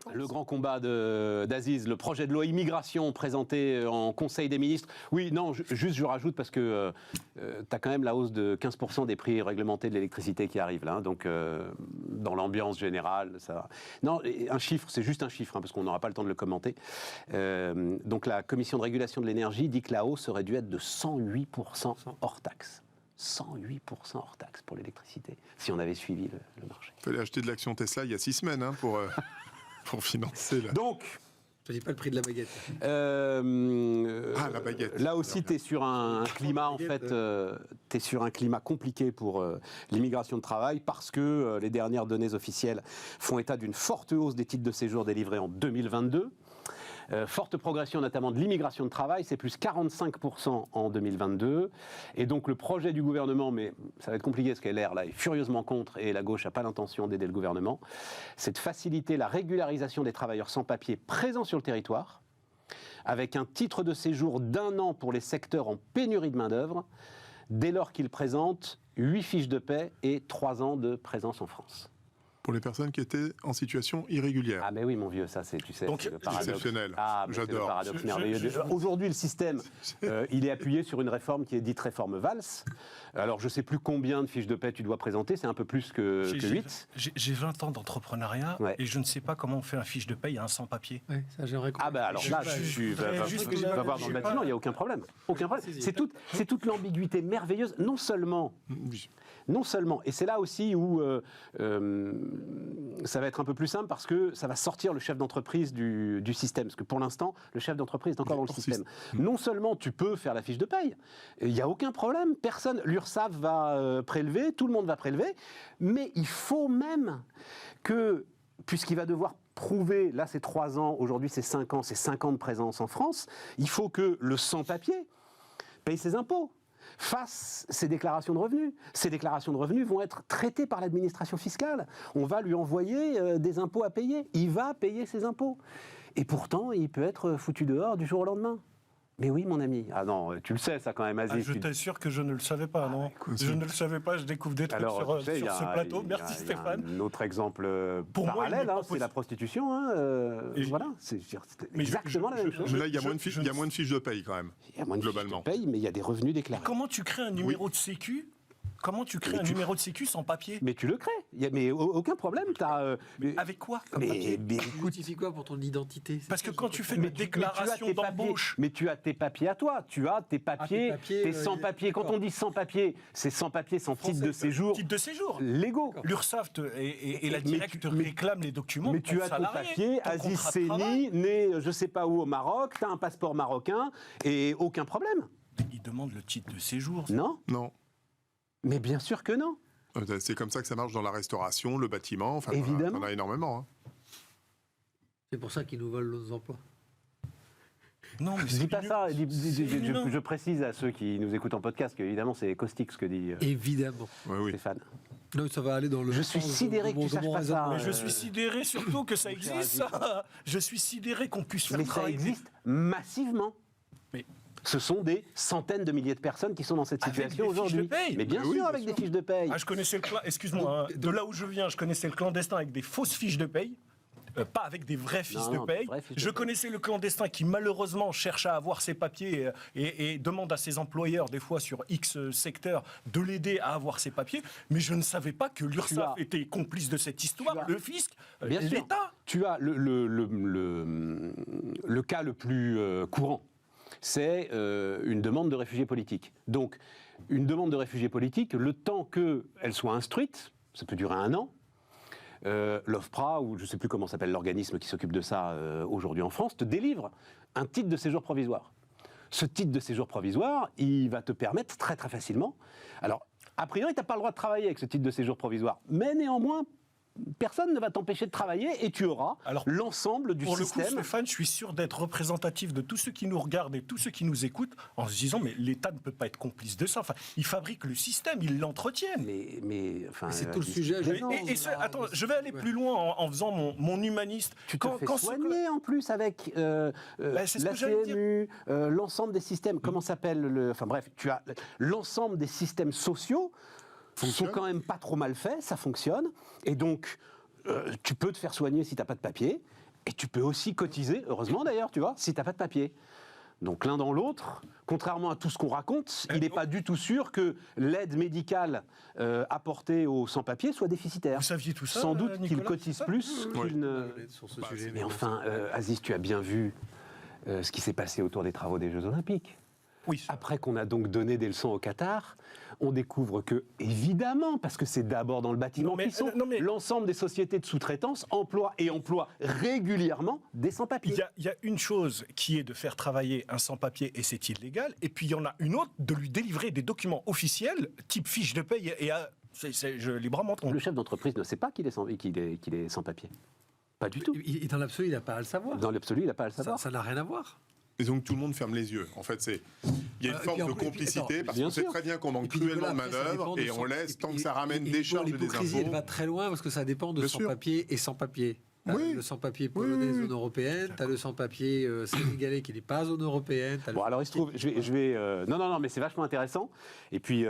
vacances. Le grand combat d'Aziz, le projet de loi immigration présenté en Conseil des ministres. Oui, non, juste je rajoute parce que tu as quand même la hausse de 15% des prix réglementés de l'électricité qui arrive là. Hein, donc, dans l'ambiance générale, ça va. Non, un chiffre, c'est juste un chiffre, hein, parce qu'on n'aura pas le temps de le commenter. Donc, la Commission de régulation de l'énergie dit que la hausse aurait dû être de 108% hors taxe. 108% hors taxe pour l'électricité, si on avait suivi le marché. Il fallait acheter de l'action Tesla il y a 6 semaines hein, pour financer. Donc, je ne dis pas le prix de la baguette. La baguette. Là aussi, tu es sur un climat, en fait, tu es sur un climat compliqué pour l'immigration de travail parce que les dernières données officielles font état d'une forte hausse des titres de séjour délivrés en 2022. Forte progression notamment de l'immigration de travail, c'est plus 45% en 2022. Et donc le projet du gouvernement, mais ça va être compliqué parce que LR là est furieusement contre et la gauche n'a pas l'intention d'aider le gouvernement, c'est de faciliter la régularisation des travailleurs sans papier présents sur le territoire, avec un titre de séjour d'1 an pour les secteurs en pénurie de main-d'œuvre, dès lors qu'ils présentent 8 fiches de paie et 3 ans de présence en France. Pour les personnes qui étaient en situation irrégulière. Ah mais oui mon vieux, ça c'est, tu sais, donc, c'est le paradoxe. Exceptionnel, j'adore. C'est le paradoxe merveilleux. Aujourd'hui le système, il est appuyé sur une réforme qui est dite réforme Valls. Alors je ne sais plus combien de fiches de paie tu dois présenter, c'est un peu plus que 8. J'ai 20 ans d'entrepreneuriat et je ne sais pas comment on fait un fiche de paie à un sans-papier. Ouais, ça j'aimerais ah ben alors là, tu vas voir dans le bâtiment, il n'y a aucun problème. Aucun problème. C'est toute l'ambiguïté merveilleuse, non seulement, et c'est là aussi où ça va être un peu plus simple parce que ça va sortir le chef d'entreprise du système. Parce que pour l'instant, le chef d'entreprise est encore dans le système. Non seulement tu peux faire la fiche de paye, il n'y a aucun problème, personne, l'URSSAF va prélever, tout le monde va prélever, mais il faut même que, puisqu'il va devoir prouver, là c'est 3 ans, aujourd'hui c'est 5 ans, c'est 5 ans de présence en France, il faut que le sans-papier paye ses impôts. Fasse ses déclarations de revenus. Ces déclarations de revenus vont être traitées par l'administration fiscale. On va lui envoyer des impôts à payer. Il va payer ses impôts. Et pourtant, il peut être foutu dehors du jour au lendemain. Mais oui, mon ami. Ah non, tu le sais, ça, quand même, Aziz. Je t'assure que je ne le savais pas, non. Écoute, je ne le savais pas, je découvre des trucs sur ce plateau. Merci, Stéphane. Un autre exemple pour parallèle, moi, c'est la prostitution. Voilà, c'est exactement la même chose. Mais là, il y a moins de fiches de paye, quand même, il y a moins de globalement. fiches de paye, mais il y a des revenus déclarés. Comment tu crées un numéro de sécu ? Comment tu crées un numéro de sécu sans papier ? Mais tu le crées, mais aucun problème. Avec quoi comme papier ? Justifie quoi pour ton identité ? Parce que quand tu fais une déclaration d'embauche... Mais tu as tes papiers à toi, tu as tes papiers, tes sans-papiers. Quand on dit sans-papiers, c'est sans-papiers, sans titre de séjour. Titre de séjour. Légaux. L'URSSAF et la directe réclament les documents. Mais tu as ton papier, Aziz Seni, né je sais pas où au Maroc, tu as un passeport marocain et aucun problème. Il demande le titre de séjour. Non. Mais bien sûr que non. C'est comme ça que ça marche dans la restauration, le bâtiment, enfin, évidemment. on a énormément. Hein. C'est pour ça qu'ils nous volent nos emplois. Non, mais je dis pas ça, je précise à ceux qui nous écoutent en podcast qu'évidemment c'est caustique ce que dit évidemment. Stéphane. Non, ça va aller dans le. Je suis sidéré que tu saches pas ça. Mais je suis sidéré surtout que ça existe, ça. Je suis sidéré qu'on puisse faire travailler. Mais ça existe massivement. Mais ce sont des centaines de milliers de personnes qui sont dans cette situation aujourd'hui. Mais bien sûr, avec des fiches de paye. Je connaissais excuse-moi, de là où je viens, je connaissais le clandestin avec des fausses fiches de paye. Pas avec des vraies fiches de paye. Je connaissais le clandestin qui malheureusement cherche à avoir ses papiers et demande à ses employeurs, des fois sur X secteur, de l'aider à avoir ses papiers. Mais je ne savais pas que l'URSSAF était complice de cette histoire, le fisc, l'État. Tu as le cas le plus courant. C'est une demande de réfugiés politiques. Donc, une demande de réfugiés politiques, le temps qu'elle soit instruite, ça peut durer 1 an, l'OFPRA, ou je ne sais plus comment s'appelle l'organisme qui s'occupe de ça aujourd'hui en France, te délivre un titre de séjour provisoire. Ce titre de séjour provisoire, il va te permettre très très facilement... Alors, a priori, tu n'as pas le droit de travailler avec ce titre de séjour provisoire, mais néanmoins... Personne ne va t'empêcher de travailler et tu auras l'ensemble du système. Pour le coup, Stéphane, je suis sûr d'être représentatif de tous ceux qui nous regardent et tous ceux qui nous écoutent en se disant mais l'État ne peut pas être complice de ça. Enfin, il fabrique le système, il l'entretient. Mais c'est tout le sujet. Attends, je vais aller plus loin en faisant mon humaniste. Tu te fais soigner en plus avec la CMU, l'ensemble des systèmes. Comment s'appelle Enfin bref, tu as l'ensemble des systèmes sociaux. Sont quand même pas trop mal faits, ça fonctionne. Et donc, tu peux te faire soigner si tu n'as pas de papier. Et tu peux aussi cotiser, heureusement d'ailleurs, tu vois, si tu n'as pas de papier. Donc l'un dans l'autre, contrairement à tout ce qu'on raconte, il n'est pas du tout sûr que l'aide médicale apportée aux sans-papiers soit déficitaire. Vous saviez tout ça? Sans doute qu'ils Nicolas, cotisent plus qu'ils ne... Sur ce sujet, Mais enfin, Aziz, tu as bien vu ce qui s'est passé autour des travaux des Jeux Olympiques. Oui. Après qu'on a donc donné des leçons au Qatar, on découvre que, évidemment, parce que c'est d'abord dans le bâtiment qu'ils sont, l'ensemble des sociétés de sous-traitance emploient régulièrement des sans-papiers. Il y a une chose qui est de faire travailler un sans-papier et c'est illégal, et puis il y en a une autre de lui délivrer des documents officiels, type fiche de paye, et les bras m'en tombent. Le chef d'entreprise ne sait pas qu'il est sans-papier. Pas du tout. Dans l'absolu, il n'a pas à le savoir. Dans l'absolu, il n'a pas à le savoir. Ça n'a rien à voir. Et donc tout le monde ferme les yeux. En fait, il y a une forme de complicité parce qu'on sait très bien qu'on manque cruellement de manœuvre et on laisse tant que ça ramène des charges et des L'hypocrisie, elle impôts. va très loin parce que ça dépend de Bien sûr. sans-papier et sans-papier. Oui. Le sans-papier polonais zone européenne, tu as le sans-papier sénégalais qui n'est pas zone européenne. Bon, alors il se trouve, je vais non, mais c'est vachement intéressant. Et puis,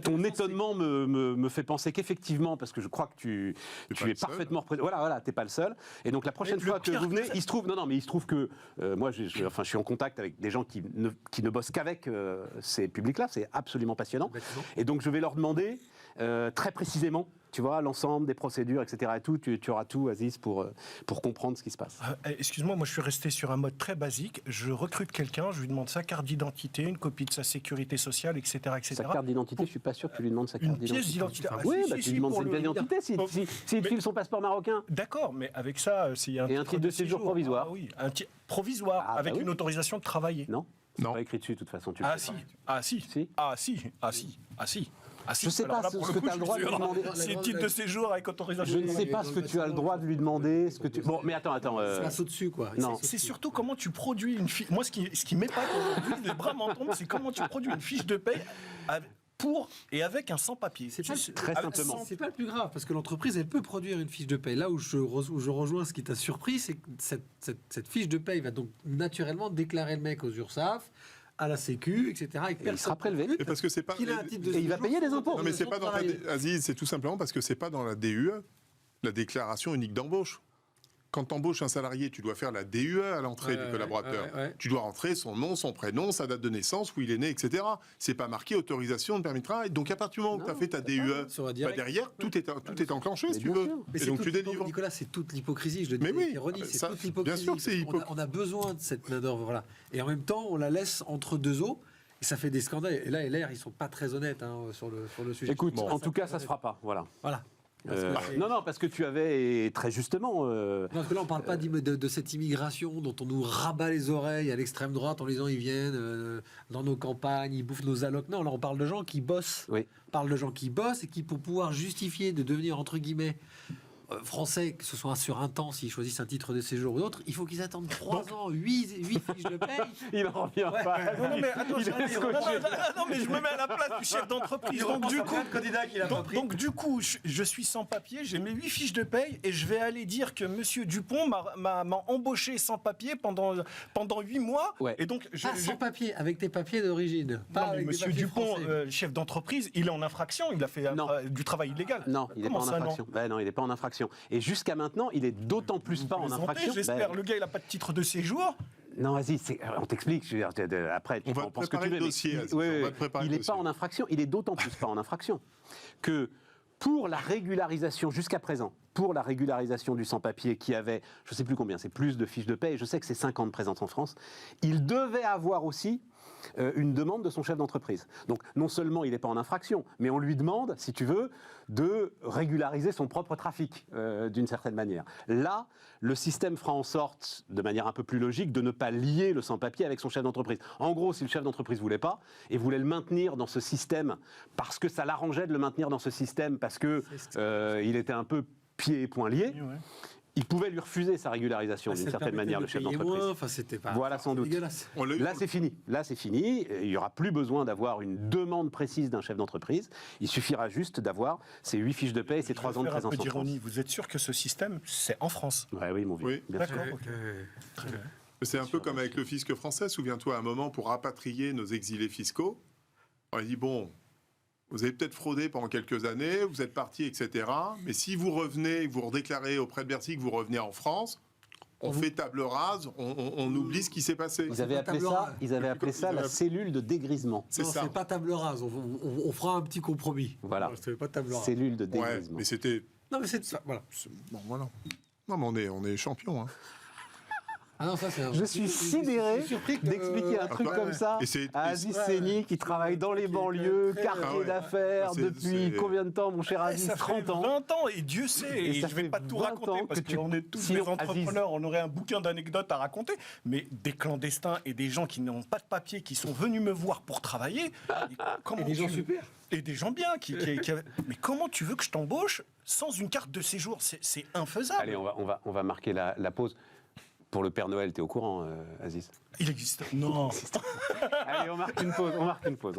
ton étonnement me fait penser qu'effectivement, parce que je crois que tu es parfaitement représenté. Voilà, t'es pas le seul. Et donc la prochaine fois que vous venez, il se trouve que moi, je suis en contact avec des gens qui ne bossent qu'avec ces publics-là. C'est absolument passionnant. Et donc je vais leur demander très précisément. Tu vois, l'ensemble des procédures, etc. Et tout, tu auras tout, Aziz, pour comprendre ce qui se passe. Excuse-moi, moi je suis resté sur un mode très basique. Je recrute quelqu'un, je lui demande sa carte d'identité, une copie de sa sécurité sociale, etc. Sa carte d'identité, je suis pas sûr que tu lui demandes sa carte d'identité. Une pièce d'identité. Oui, tu lui demandes sa pièce d'identité s'il te file son passeport marocain. D'accord, mais avec ça, s'il y a un titre de séjour provisoire. Ah, oui, provisoire, avec une autorisation de travailler. Non, c'est pas écrit dessus de toute façon. Je sais pas ce que tu as le droit de lui demander. C'est un titre de séjour avec autorisation. Je ne sais pas ce que tu as le droit de lui demander. Bon, mais attends. Ça passe au-dessus, quoi. Non. C'est surtout comment tu produis une fiche. Moi, ce qui m'épate aujourd'hui, les bras m'en tombent, c'est comment tu produis une fiche de paye pour et avec un sans-papier. Très simplement. C'est pas le plus grave, parce que l'entreprise, elle peut produire une fiche de paye. Là où je rejoins ce qui t'a surpris, c'est que cette fiche de paye va donc naturellement déclarer le mec aux URSSAF, à la Sécu, etc. Et il sera prélevé. Et parce que c'est pas. Et il va payer des impôts. Non, mais c'est pas dans Aziz, c'est tout simplement parce que c'est pas dans la DUE, la déclaration unique d'embauche. Quand tu embauches un salarié, tu dois faire la DUE à l'entrée du collaborateur. Tu dois rentrer son nom, son prénom, sa date de naissance, où il est né, etc. C'est pas marqué autorisation de permis de travail. Donc à partir du moment où tu as fait ta DUE, derrière, tout est enclenché, si tu veux. Mais et donc tu délivres. Nicolas, c'est toute l'hypocrisie, je le dis. Mais oui, ironie, c'est toute l'hypocrisie. Bien sûr, c'est on a besoin de cette main-d'œuvre-là. Et en même temps, on la laisse entre deux eaux. Et ça fait des scandales. Et là, LR, ils sont pas très honnêtes sur le sujet. Écoute, en tout cas, ça se fera pas. Voilà. Non, parce que tu avais très justement. Parce que là, on parle pas de cette immigration dont on nous rabat les oreilles à l'extrême droite en disant ils viennent dans nos campagnes, ils bouffent nos allocs. Non, là, on parle de gens qui bossent. Oui. On parle de gens qui bossent et qui, pour pouvoir justifier de devenir entre guillemets français, que ce soit sur un temps, s'ils choisissent un titre de séjour ou autre, il faut qu'ils attendent 3 ans, 8 fiches de paye. Il en revient pas. Non, mais attends, mais je me mets à la place du chef d'entreprise. Donc du coup, je suis sans papier, j'ai mes 8 fiches de paye et je vais aller dire que Monsieur Dupont m'a embauché sans papier pendant 8 mois. Ouais. Et donc, sans papier, avec tes papiers d'origine. Non, mais Monsieur Dupont, chef d'entreprise, il est en infraction, il a fait du travail illégal. Non, il n'est pas en infraction. Non, il n'est pas en infraction. Et jusqu'à maintenant, il est d'autant plus pas en infraction. J'espère. Le gars, il n'a pas de titre de séjour. Non, vas-y, on t'explique. Après, on va préparer le dossier. Il n'est pas en infraction. Il est d'autant plus pas en infraction que pour la régularisation, jusqu'à présent, pour la régularisation du sans-papier qui avait, je ne sais plus combien, c'est plus de fiches de paie, je sais que c'est 50 présentes en France, il devait avoir aussi une demande de son chef d'entreprise. Donc non seulement il n'est pas en infraction, mais on lui demande, si tu veux, de régulariser son propre trafic d'une certaine manière. Là, le système fera en sorte, de manière un peu plus logique, de ne pas lier le sans-papier avec son chef d'entreprise. En gros, si le chef d'entreprise ne voulait pas, et voulait le maintenir dans ce système, parce que ça l'arrangeait de le maintenir dans ce système, parce qu'il était un peu pieds et points liés, il pouvait lui refuser sa régularisation d'une certaine manière, le chef d'entreprise. Voilà, sans doute. Là, c'est fini. Il n'y aura plus besoin d'avoir une demande précise d'un chef d'entreprise. Il suffira juste d'avoir ses 8 fiches de paie et ses 3 ans de présence en France. Vous êtes sûr que ce système, c'est en France? Oui, mon vieux. Oui. Bien sûr. D'accord. Très bien. C'est un peu comme avec le fisc français. Souviens-toi, à un moment, pour rapatrier nos exilés fiscaux, on a dit, bon, vous avez peut-être fraudé pendant quelques années, vous êtes parti, etc. Mais si vous revenez, vous redéclarez auprès de Bercy que vous revenez en France, On fait table rase, on oublie ce qui s'est passé. Ils avaient appelé ça la cellule de dégrisement. C'est ça. C'est pas table rase, on fera un petit compromis. Voilà. C'est pas table rase. Cellule de dégrisement. Ouais, mais c'était... Non, mais c'est ça, voilà. Bon, voilà. Non, mais on est champion, hein. Ah non, ça, je suis sidéré d'expliquer un truc comme ça à Aziz Seni qui travaille dans les banlieues, quartier d'affaires, depuis combien de temps, mon cher Aziz? Ça 30 fait ans. 20 ans, et Dieu sait, et je ne vais pas tout raconter, parce qu'on est tous des entrepreneurs, on aurait un bouquin d'anecdotes à raconter, mais des clandestins et des gens qui n'ont pas de papier, qui sont venus me voir pour travailler. Et des gens super. Et des gens bien. Mais comment tu veux que je t'embauche sans une carte de séjour? C'est infaisable. Allez, on va marquer la pause. Pour le Père Noël, t'es au courant, Aziz? Il existe. Non. Allez, on marque une pause.